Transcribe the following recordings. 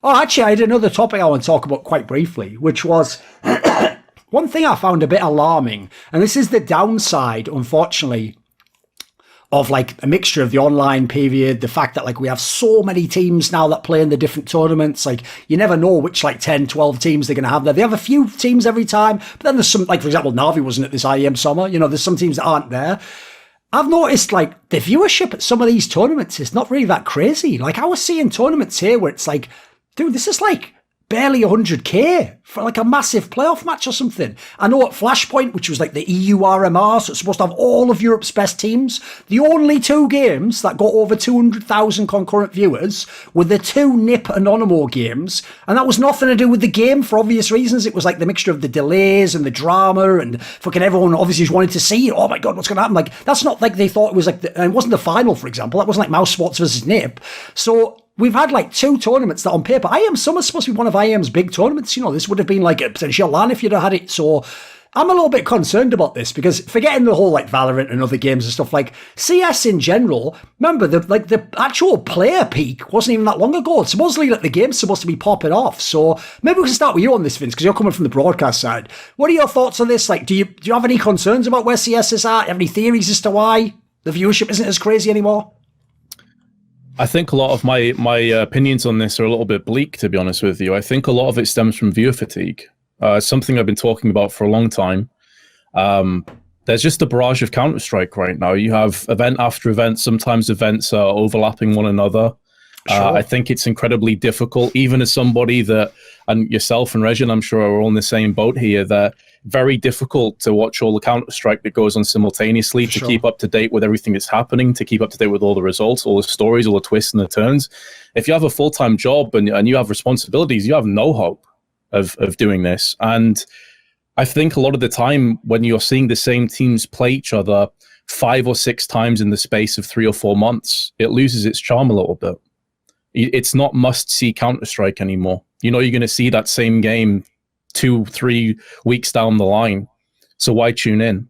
Oh, actually, I had another topic I want to talk about quite briefly, which was one thing I found a bit alarming, and this is the downside, unfortunately, of like a mixture of the online period, the fact that like we have so many teams now that play in the different tournaments. Like you never know which like 10, 12 teams they're going to have there. They have a few teams every time, but then there's some, like for example, Navi wasn't at this IEM summer. You know, there's some teams that aren't there. I've noticed like the viewership at some of these tournaments is not really that crazy. Like I was seeing tournaments here where it's like, dude, this is like barely 100k for like a massive playoff match or something. I know at Flashpoint, which was like the EU RMR, so it's supposed to have all of Europe's best teams, the only two games that got over 200,000 concurrent viewers were the two NIP and Onomo games, and that was nothing to do with the game for obvious reasons. It was like the mixture of the delays and the drama and fucking everyone obviously just wanted to see, oh my god, what's going to happen? Like, that's not like they thought it was like, it wasn't the final, for example. That wasn't like Mouse Sports versus NIP. So we've had like two tournaments that on paper, IEM Summer's supposed to be one of IEM's big tournaments. You know, this would have been like a potential LAN if you'd have had it. So I'm a little bit concerned about this because forgetting the whole like Valorant and other games and stuff, like CS in general, remember the actual player peak wasn't even that long ago. Supposedly like the game's supposed to be popping off. So maybe we can start with you on this, Vince, because you're coming from the broadcast side. What are your thoughts on this? Like, do you have any concerns about where CS is at? Have any theories as to why the viewership isn't as crazy anymore? I think a lot of my opinions on this are a little bit bleak, to be honest with you. I think a lot of it stems from viewer fatigue. Something I've been talking about for a long time. There's just a barrage of Counter-Strike right now. You have event after event. Sometimes events are overlapping one another. Sure. I think it's incredibly difficult, even as somebody that, and yourself and Regin, I'm sure are all in the same boat here, that very difficult to watch all the Counter-Strike that goes on simultaneously, to keep up to date with everything that's happening, to keep up to date with all the results, all the stories, all the twists and the turns. If you have a full-time job and you have responsibilities, you have no hope of doing this. And I think a lot of the time when you're seeing the same teams play each other 5 or 6 times in the space of 3 or 4 months, it loses its charm a little bit. It's not must-see Counter-Strike anymore. You know, you're going to see that same game 2-3 weeks down the line. So why tune in?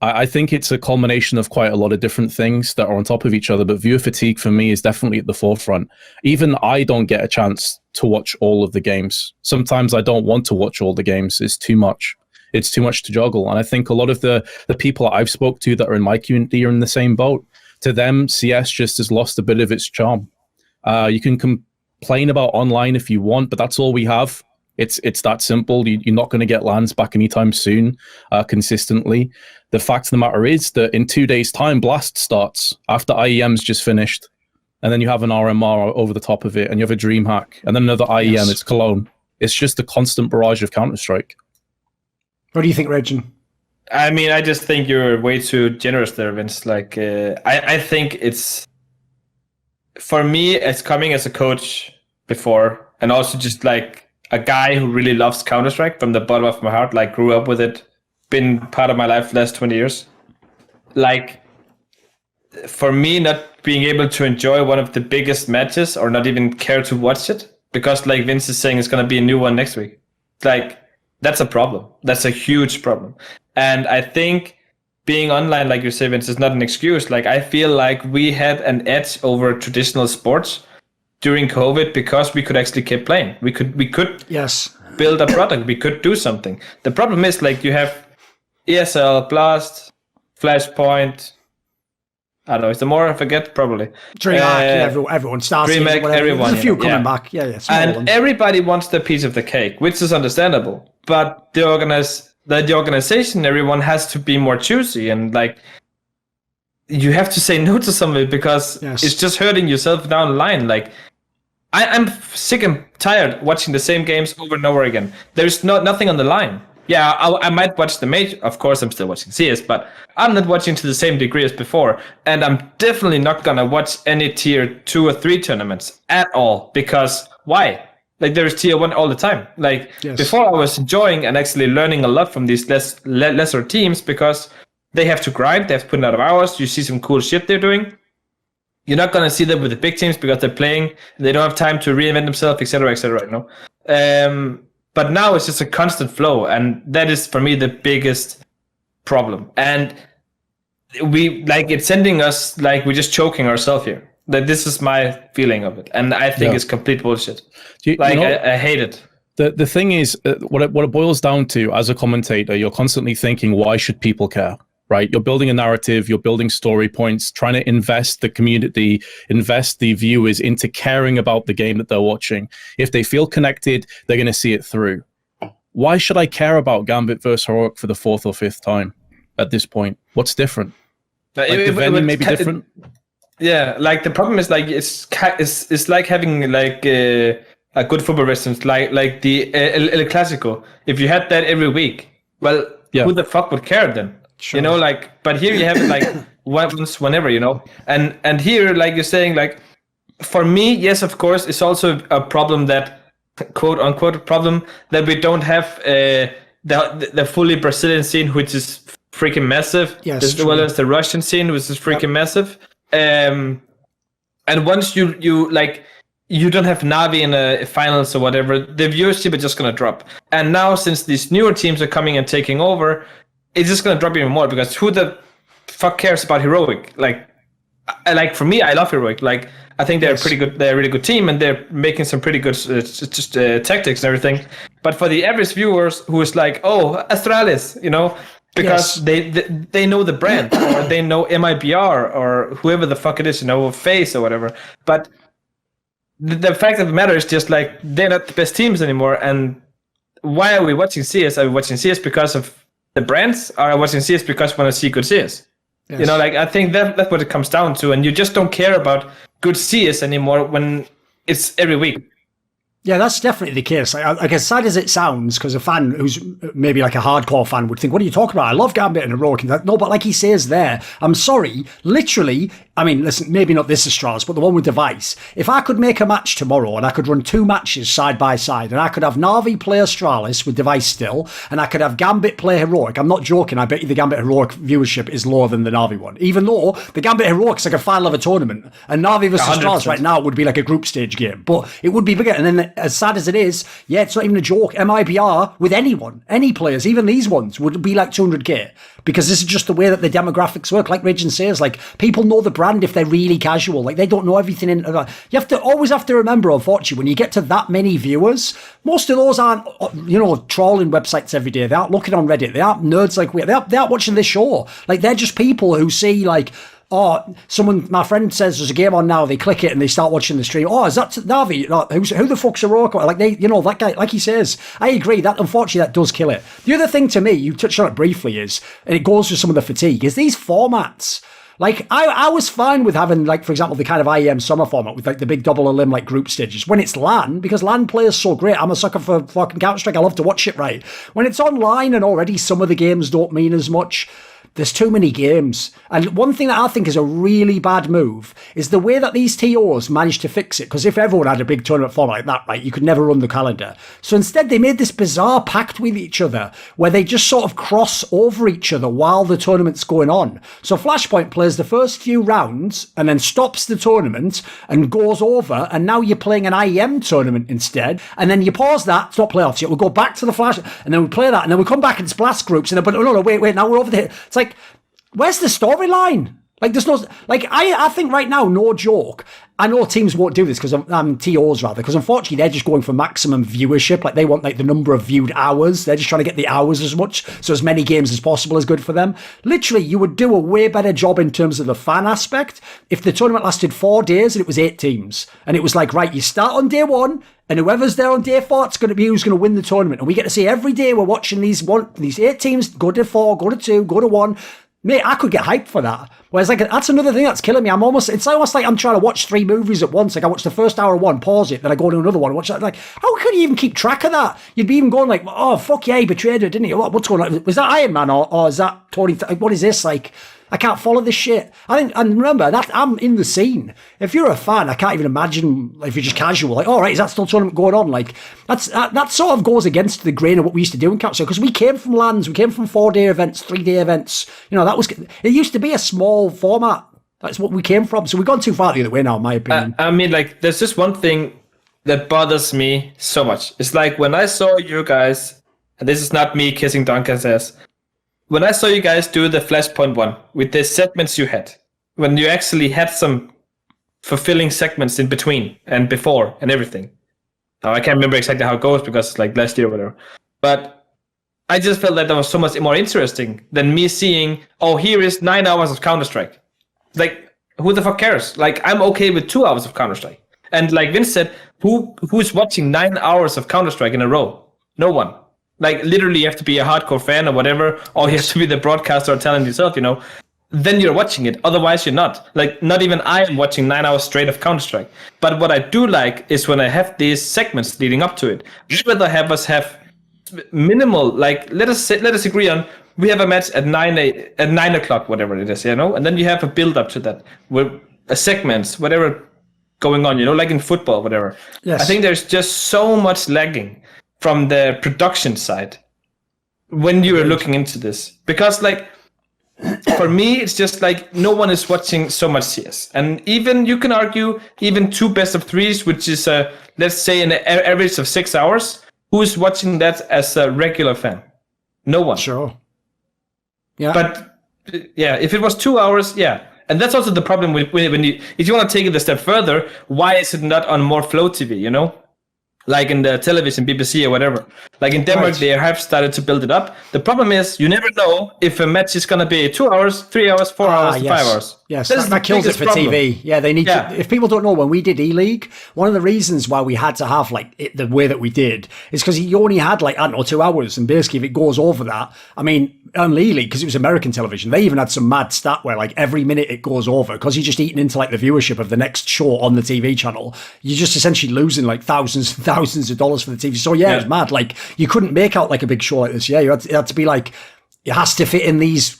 I think it's a culmination of quite a lot of different things that are on top of each other, but viewer fatigue for me is definitely at the forefront. Even I don't get a chance to watch all of the games. Sometimes I don't want to watch all the games. It's too much. It's too much to juggle. And I think a lot of the people that I've spoke to that are in my community are in the same boat. To them, CS just has lost a bit of its charm. You can complain about online if you want, but that's all we have. It's that simple. You're not going to get LANs back anytime soon, consistently. The fact of the matter is that in 2 days' time, Blast starts after IEM's just finished. And then you have an RMR over the top of it, and you have a DreamHack, and then another IEM, yes. It's Cologne. It's just a constant barrage of Counter-Strike. What do you think, Regin? I mean, I just think you're way too generous there, Vince. Like, I think it's, for me, it's coming as a coach before, and also just like a guy who really loves Counter-Strike from the bottom of my heart, like grew up with it, been part of my life the last 20 years. Like, for me, not being able to enjoy one of the biggest matches or not even care to watch it, because like Vince is saying, it's going to be a new one next week. Like, that's a problem. That's a huge problem. And I think being online, like you say, Vince, is not an excuse. Like, I feel like we had an edge over traditional sports during COVID because we could actually keep playing. We could yes, build a product. We could do something. The problem is, like, you have ESL, Blast, Flashpoint. I don't know. Is there more? I forget, probably. DreamHack, everyone. DreamHack, everyone. There's a few coming back. Yeah. And ones. Everybody wants their piece of the cake, which is understandable. But the organization, everyone has to be more choosy, and like, you have to say no to some of it because it's just hurting yourself down the line. Like, I'm sick and tired watching the same games over and over again. There's nothing on the line. Yeah, I might watch the major. Of course, I'm still watching CS, but I'm not watching to the same degree as before. And I'm definitely not gonna watch any tier 2 or 3 tournaments at all, because why? Like, there's tier 1 all the time. Like, before I was enjoying and actually learning a lot from these lesser teams because they have to grind, they have to put in a lot of hours. You see some cool shit they're doing. You're not going to see them with the big teams because they're playing. They don't have time to reinvent themselves, etc., etc., you know? But now it's just a constant flow. And that is, for me, the biggest problem. And we, like, it's sending us, like, we're just choking ourselves here. That this is my feeling of it, and I think it's complete bullshit. I hate it. The thing is, what it boils down to, as a commentator, you're constantly thinking, why should people care? Right? You're building a narrative, you're building story points, trying to invest the community, invest the viewers into caring about the game that they're watching. If they feel connected, they're going to see it through. Why should I care about Gambit versus Heroic for the 4th or 5th time at this point? What's different? Like the venue may be different. Yeah, like the problem is like it's like having like a good football reference, like the El Clasico. If you had that every week, well, who the fuck would care then? Sure. You know, like, but here you have it like once, whenever, you know, and here, like you're saying, like, for me, yes, of course, it's also a problem that, quote unquote, problem that we don't have the fully Brazilian scene, which is freaking massive, as well as the Russian scene, which is freaking massive. And once you like, you don't have Navi in a finals or whatever, the viewership is just gonna drop. And now, since these newer teams are coming and taking over, it's just gonna drop even more, because who the fuck cares about Heroic? Like for me, I love Heroic. Like, I think they're pretty good. They're a really good team, and they're making some pretty good tactics and everything. But for the average viewers who is like, oh, Astralis, you know, because they know the brand, or they know MIBR, or whoever the fuck it is, you know, Face or whatever. But the fact of the matter is just like, they're not the best teams anymore. And why are we watching CS? Are we watching CS because of the brands? Or are we watching CS because we want to see good CS? Yes. You know, like, I think that's what it comes down to. And you just don't care about good CS anymore when it's every week. Yeah, that's definitely the case. Like as sad as it sounds, because a fan who's maybe like a hardcore fan would think, what are you talking about? I love Gambit and Heroic. No, but like he says there, I'm sorry, literally, I mean, listen, maybe not this Astralis, but the one with Device. If I could make a match tomorrow and I could run 2 matches side by side, and I could have Na'Vi play Astralis with Device still, and I could have Gambit play Heroic, I'm not joking, I bet you the Gambit Heroic viewership is lower than the Na'Vi one. Even though the Gambit Heroic is like a final of a tournament, and Na'Vi versus 100%. Astralis right now would be like a group stage game, but it would be bigger. And then, as sad as it is, it's not even a joke. MIBR with anyone, any players, even these ones, would be like 200k, because this is just the way that the demographics work. Like Regin says, like, people know the brand if they're really casual. Like, they don't know everything. You always have to remember, unfortunately, when you get to that many viewers, most of those aren't, you know, trawling websites every day. They aren't looking on Reddit. They aren't nerds like we are. They aren't watching this show. Like, they're just people who see, like, oh, my friend says there's a game on now, they click it and they start watching the stream. Oh, is that Navi? Who the fuck's Heroic? Like, they, you know, that guy, like he says, I agree, that unfortunately that does kill it. The other thing to me, you touched on it briefly, is, and it goes with some of the fatigue, is these formats. Like, I was fine with having, like, for example, the kind of IEM summer format with, like, the big double elim, like, group stages. When it's LAN, because LAN players so great. I'm a sucker for fucking Counter-Strike. I love to watch it, right? When it's online and already some of the games don't mean as much, there's too many games. And one thing that I think is a really bad move is the way that these TOs managed to fix it. Because if everyone had a big tournament format like that, right, you could never run the calendar. So instead, they made this bizarre pact with each other where they just sort of cross over each other while the tournament's going on. So Flashpoint plays the first few rounds and then stops the tournament and goes over. And now you're playing an IEM tournament instead. And then you pause that, stop playoffs. We'll go back to the Flash and then we play that. And then we come back and it's blast groups. And then, but no, wait, now we're over there. It's like, where's the storyline? Like, there's no, like, I think right now, no joke, I know teams won't do this because TOs rather, because unfortunately they're just going for maximum viewership. Like, they want like the number of viewed hours. They're just trying to get the hours as much, so as many games as possible is good for them. Literally, you would do a way better job in terms of the fan aspect if the tournament lasted 4 days and it was 8 teams. And it was like, right, you start on day 1, and whoever's there on day 4, it's going to be who's going to win the tournament. And we get to see every day we're watching these 8 teams go to 4, go to 2, go to 1. Mate, I could get hyped for that. Whereas, like, that's another thing that's killing me. It's almost like I'm trying to watch 3 movies at once. Like, I watch the first hour of one, pause it, then I go to another one, watch that. Like, how could you even keep track of that? You'd be even going like, oh, fuck yeah, he betrayed her, didn't he? What's going on? Was that Iron Man or is that Thorin? What is this? Like, I can't follow this shit. And remember, that I'm in the scene. If you're a fan, I can't even imagine if you're just casual. Like, all right, is that still tournament going on? Like, that sort of goes against the grain of what we used to do in Counter-Strike, because we came from LANs, we came from 4-day events, 3-day events. You know, it used to be a small format. That's what we came from. So we've gone too far the other way now, in my opinion. I mean, like, there's just one thing that bothers me so much. It's like when I saw you guys, and this is not me kissing Duncan's ass, when I saw you guys do the Flashpoint one with the segments you had, when you actually had some fulfilling segments in between and before and everything. Now, I can't remember exactly how it goes because it's like last year or whatever. But I just felt that was so much more interesting than me seeing, oh, here is 9 hours of Counter-Strike. Like, who the fuck cares? Like, I'm okay with 2 hours of Counter-Strike. And like Vince said, who's watching 9 hours of Counter-Strike in a row? No one. Like, literally, you have to be a hardcore fan or whatever, or you have to be the broadcaster or talent yourself, you know. Then you're watching it. Otherwise, you're not. Like, not even I am watching 9 hours straight of Counter-Strike. But what I do like is when I have these segments leading up to it. I'd rather have us have minimal, like, let us agree on, we have a match at 9 o'clock, whatever it is, you know, and then you have a build up to that with segments, whatever going on, you know, like in football, whatever. Yes. I think there's just so much lagging from the production side when you are looking into this, because like for me it's just like no one is watching so much CS, and even you can argue even 2 best of 3s, which is let's say an average of 6 hours. Who's watching that as a regular fan? No one. Sure. Yeah. But yeah, if it was 2 hours, yeah. And that's also the problem with when you, if you want to take it a step further, why is it not on more Flow TV, you know? Like in the television, BBC or whatever. Like in Denmark, they have started to build it up. The problem is you never know if a match is going to be 2 hours, 3 hours, 4 hours, 5 hours. Yes, that kills it for problem. TV. Yeah, they need to. If people don't know, when we did E-League, one of the reasons why we had to have like it the way that we did is because you only had like, I don't know, 2 hours. And basically, if it goes over that, I mean, on E-League, because it was American television, they even had some mad stat where like every minute it goes over, because you're just eating into like the viewership of the next show on the TV channel. You're just essentially losing like thousands and thousands of dollars for the TV. So yeah, it's mad. Like you couldn't make out like a big show like this. Yeah, it had to be like, it has to fit in these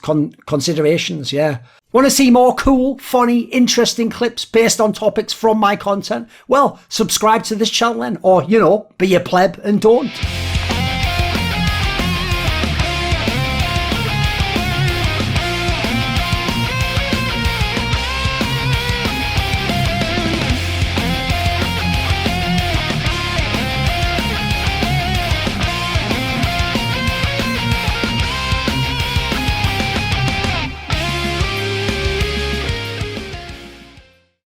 considerations. Yeah. Want to see more cool, funny, interesting clips based on topics from my content? Well, subscribe to this channel then, or, you know, be a pleb and don't.